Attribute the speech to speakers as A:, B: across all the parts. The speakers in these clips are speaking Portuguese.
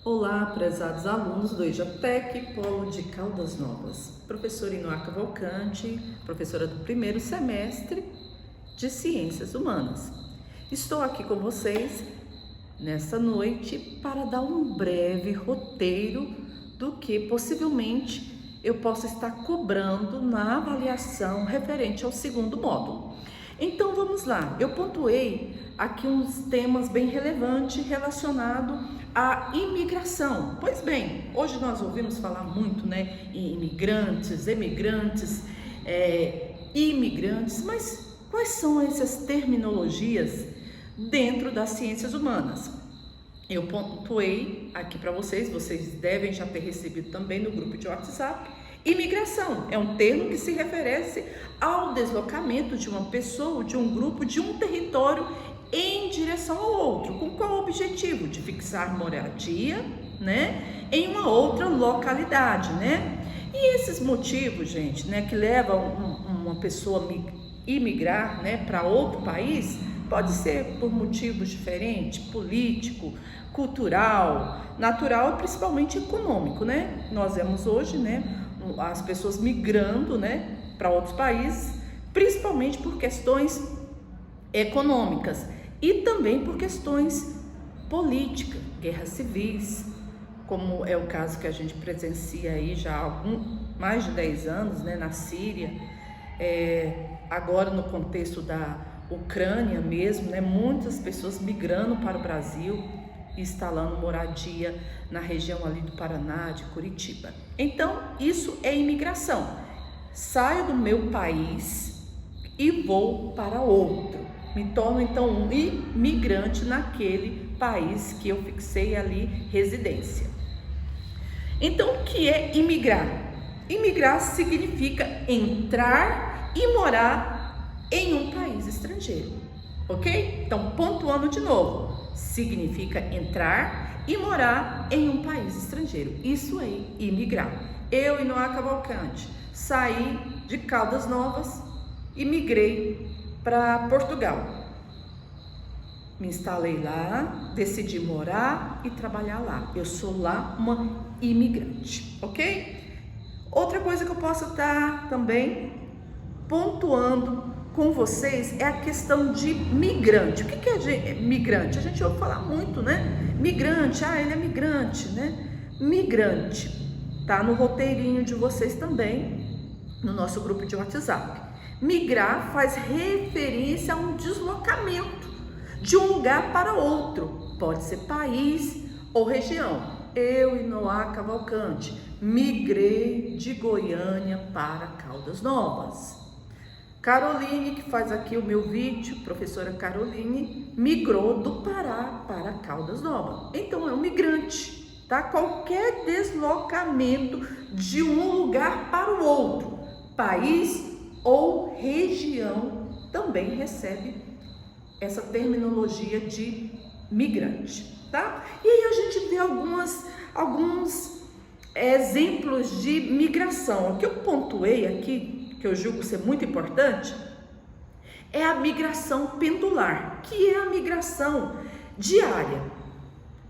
A: Olá, prezados alunos do EJATEC, Polo de Caldas Novas. Professora Inoa Cavalcante, professora do primeiro semestre de Ciências Humanas. Estou aqui com vocês nesta noite para dar um breve roteiro do que possivelmente eu possa estar cobrando na avaliação referente ao segundo módulo. Então vamos lá, eu pontuei aqui uns temas bem relevantes relacionados à imigração. Pois bem, hoje nós ouvimos falar muito, em imigrantes, emigrantes, imigrantes, mas quais são essas terminologias dentro das ciências humanas? Eu pontuei aqui para vocês devem já ter recebido também no grupo de WhatsApp. Imigração é um termo que se refere ao deslocamento de uma pessoa, de um grupo, de um território em direção ao outro. Com qual objetivo? De fixar moradia, em uma outra localidade, E esses motivos, gente, que levam uma pessoa a imigrar, para outro país, pode ser por motivos diferentes, político, cultural, natural e principalmente econômico, Nós vemos hoje, as pessoas migrando, para outros países, principalmente por questões econômicas e também por questões políticas, guerras civis, como é o caso que a gente presencia aí já há mais de 10 anos, na Síria, agora no contexto da Ucrânia mesmo, muitas pessoas migrando para o Brasil, instalando moradia na região ali do Paraná, de Curitiba. Então, isso é imigração. Saio do meu país e vou para outro. Me torno, então, um imigrante naquele país que eu fixei ali residência. Então, o que é imigrar? Imigrar significa entrar e morar em um país estrangeiro, ok? Então, pontuando de novo. Significa entrar e morar em um país estrangeiro. Isso é imigrar. Eu, Inoa Cavalcante, saí de Caldas Novas e migrei para Portugal. Me instalei lá, decidi morar e trabalhar lá. Eu sou lá uma imigrante, ok? Outra coisa que eu posso estar também pontuando com vocês é a questão de migrante. O que é migrante? A gente ouve falar muito, Migrante, ele é migrante, Migrante, tá no roteirinho de vocês também, no nosso grupo de WhatsApp. Migrar faz referência a um deslocamento de um lugar para outro, pode ser país ou região. Eu, Inoa Cavalcante, migrei de Goiânia para Caldas Novas. Caroline, que faz aqui o meu vídeo, professora Caroline, migrou do Pará para Caldas Novas. Então é um migrante, tá? Qualquer deslocamento de um lugar para o outro, país ou região, também recebe essa terminologia de migrante, tá? E aí a gente vê alguns exemplos de migração. O que eu pontuei aqui, que eu julgo ser muito importante, é a migração pendular, que é a migração diária.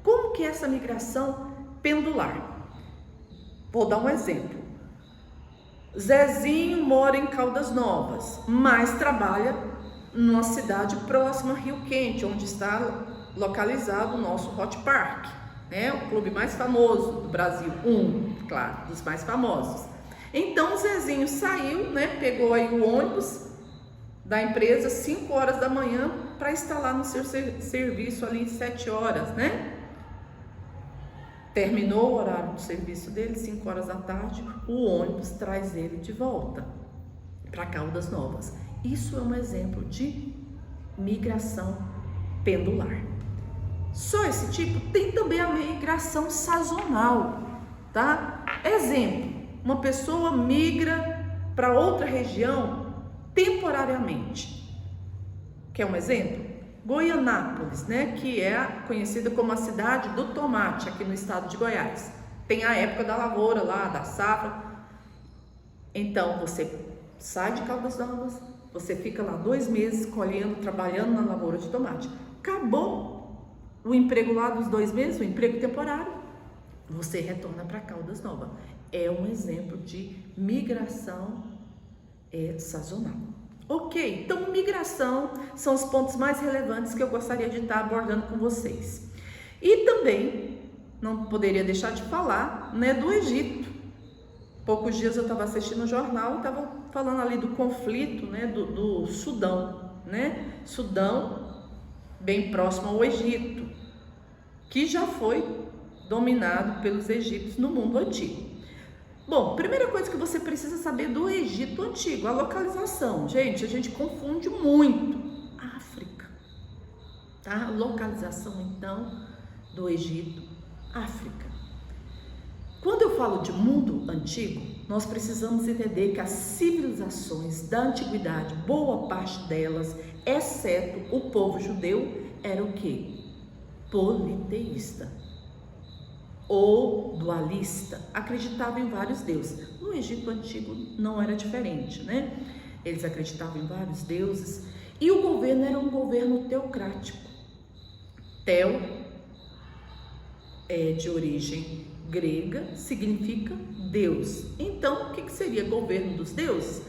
A: Como que é essa migração pendular? Vou dar um exemplo. Zezinho mora em Caldas Novas, mas trabalha numa cidade próxima a Rio Quente, onde está localizado o nosso Hot Park, o clube mais famoso do Brasil, claro, dos mais famosos. Então o Zezinho saiu, pegou aí o ônibus da empresa 5 horas da manhã para estar lá no seu serviço ali 7 horas, Terminou o horário do serviço dele, 5 horas da tarde, o ônibus traz ele de volta para Caldas Novas. Isso é um exemplo de migração pendular. Só esse tipo? Tem também a migração sazonal, tá? Exemplo. Uma pessoa migra para outra região temporariamente. Quer um exemplo? Goianápolis, que é conhecida como a cidade do tomate aqui no estado de Goiás. Tem a época da lavoura lá, da safra. Então, você sai de Caldas Novas, você fica lá 2 meses colhendo, trabalhando na lavoura de tomate. Acabou o emprego lá dos 2 meses, o emprego temporário, você retorna para Caldas Novas. É um exemplo de migração sazonal. Ok, então migração são os pontos mais relevantes que eu gostaria de estar abordando com vocês. E também não poderia deixar de falar, né, do Egito. Poucos dias eu estava assistindo o jornal e estava falando ali do conflito, né, do Sudão, né? Sudão, bem próximo ao Egito, que já foi dominado pelos egípcios no mundo antigo. Bom, primeira coisa que você precisa saber do Egito Antigo, a localização. Gente, a gente confunde muito. África, tá? Localização, então, do Egito, África. Quando eu falo de mundo antigo, nós precisamos entender que as civilizações da antiguidade, boa parte delas, exceto o povo judeu, era o quê? Politeísta ou dualista, acreditavam em vários deuses. No Egito Antigo não era diferente, né? Eles acreditavam em vários deuses e o governo era um governo teocrático. Teo é de origem grega, significa Deus. Então, o que seria governo dos deuses?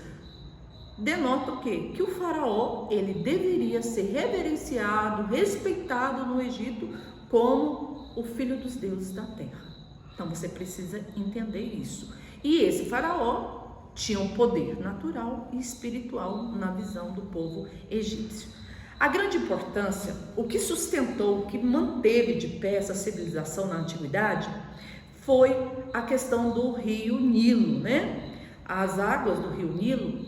A: Denota o quê? Que o faraó, ele deveria ser reverenciado, respeitado no Egito como o filho dos deuses da terra. Então, você precisa entender isso. E esse faraó tinha um poder natural e espiritual na visão do povo egípcio. A grande importância, o que sustentou, o que manteve de pé essa civilização na antiguidade, foi a questão do rio Nilo, né? As águas do rio Nilo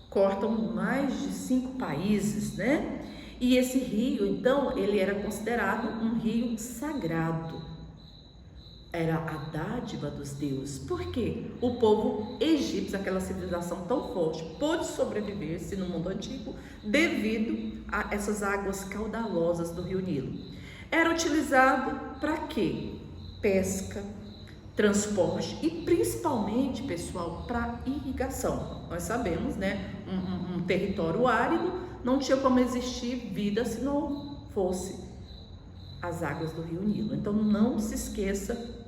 A: cortam mais de 5 países, né? E esse rio, então, ele era considerado um rio sagrado. Era a dádiva dos deuses. Por quê? O povo egípcio, aquela civilização tão forte, pôde sobreviver-se no mundo antigo devido a essas águas caudalosas do rio Nilo. Era utilizado para quê? Pesca, transporte e principalmente, pessoal, para irrigação. Nós sabemos, né? Um território árido não tinha como existir vida se não fosse as águas do rio Nilo. Então não se esqueça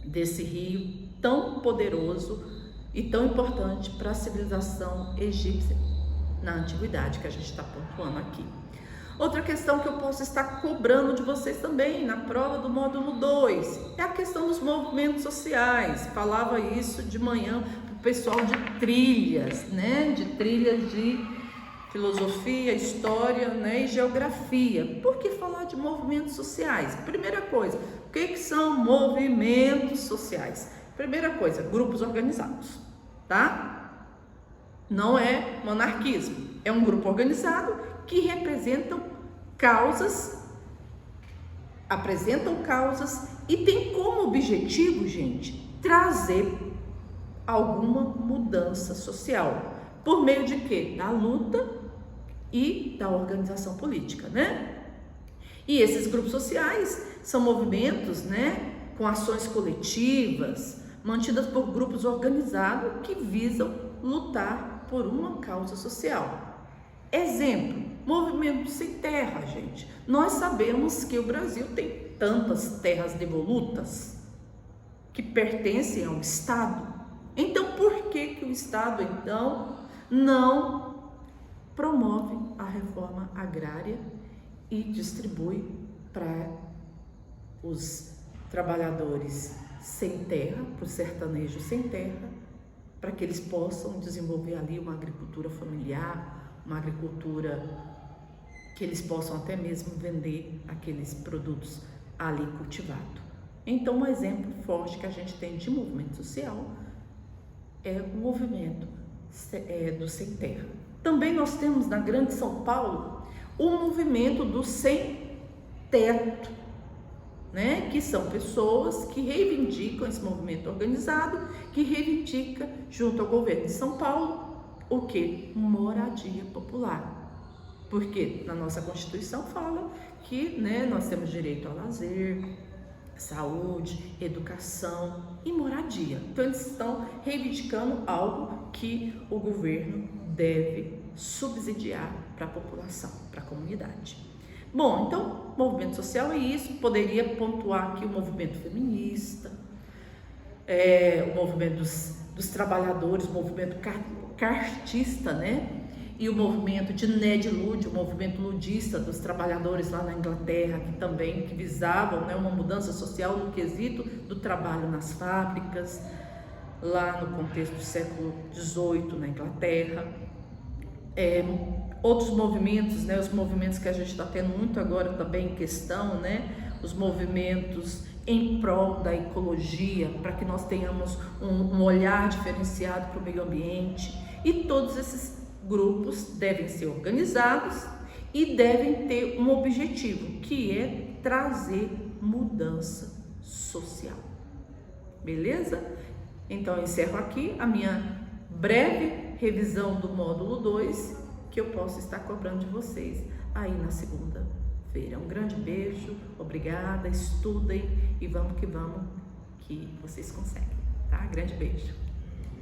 A: desse rio tão poderoso e tão importante para a civilização egípcia na antiguidade, que a gente está pontuando aqui. Outra questão que eu posso estar cobrando de vocês também na prova do módulo 2 é a questão dos movimentos sociais. Falava isso de manhã para o pessoal de trilhas, né? De trilhas de filosofia, história, né? E geografia. Por que falar de movimentos sociais? Primeira coisa, o que são movimentos sociais? Primeira coisa, grupos organizados, tá? Não é monarquismo, é um grupo organizado que apresentam causas e tem como objetivo, gente, trazer alguma mudança social. Por meio de quê? Da luta e da organização política, né? E esses grupos sociais são movimentos, né, com ações coletivas, mantidas por grupos organizados que visam lutar por uma causa social. Exemplo, movimento sem terra, gente. Nós sabemos que o Brasil tem tantas terras devolutas que pertencem ao Estado. Então, por que o Estado, então, não promove a reforma agrária e distribui para os trabalhadores sem terra, para o sertanejo sem terra, para que eles possam desenvolver ali uma agricultura familiar, uma agricultura que eles possam até mesmo vender aqueles produtos ali cultivados. Então, um exemplo forte que a gente tem de movimento social é o movimento do sem terra. Também nós temos na Grande São Paulo o movimento do sem teto, né? Que são pessoas que reivindicam esse movimento organizado, que reivindica junto ao governo de São Paulo o que? Moradia popular. Porque na nossa Constituição fala que, né, nós temos direito ao lazer, saúde, educação e moradia. Então eles estão reivindicando algo que o governo deve subsidiar para a população, para a comunidade. Bom, então, movimento social é isso. Poderia pontuar aqui o movimento feminista, o movimento dos trabalhadores, o movimento cartista, né? E o movimento de Ned Ludd, o movimento ludista dos trabalhadores lá na Inglaterra, que também visavam, né, uma mudança social no quesito do trabalho nas fábricas, lá no contexto do século XVIII na Inglaterra. Outros movimentos, né, os movimentos que a gente está tendo muito agora também em questão, né, os movimentos em prol da ecologia, para que nós tenhamos um olhar diferenciado para o meio ambiente, e todos esses grupos devem ser organizados e devem ter um objetivo, que é trazer mudança social. Beleza? Então eu encerro aqui a minha breve revisão do módulo 2, que eu posso estar cobrando de vocês aí na segunda-feira. Um grande beijo, obrigada, estudem e vamos que vocês conseguem, tá? Grande beijo.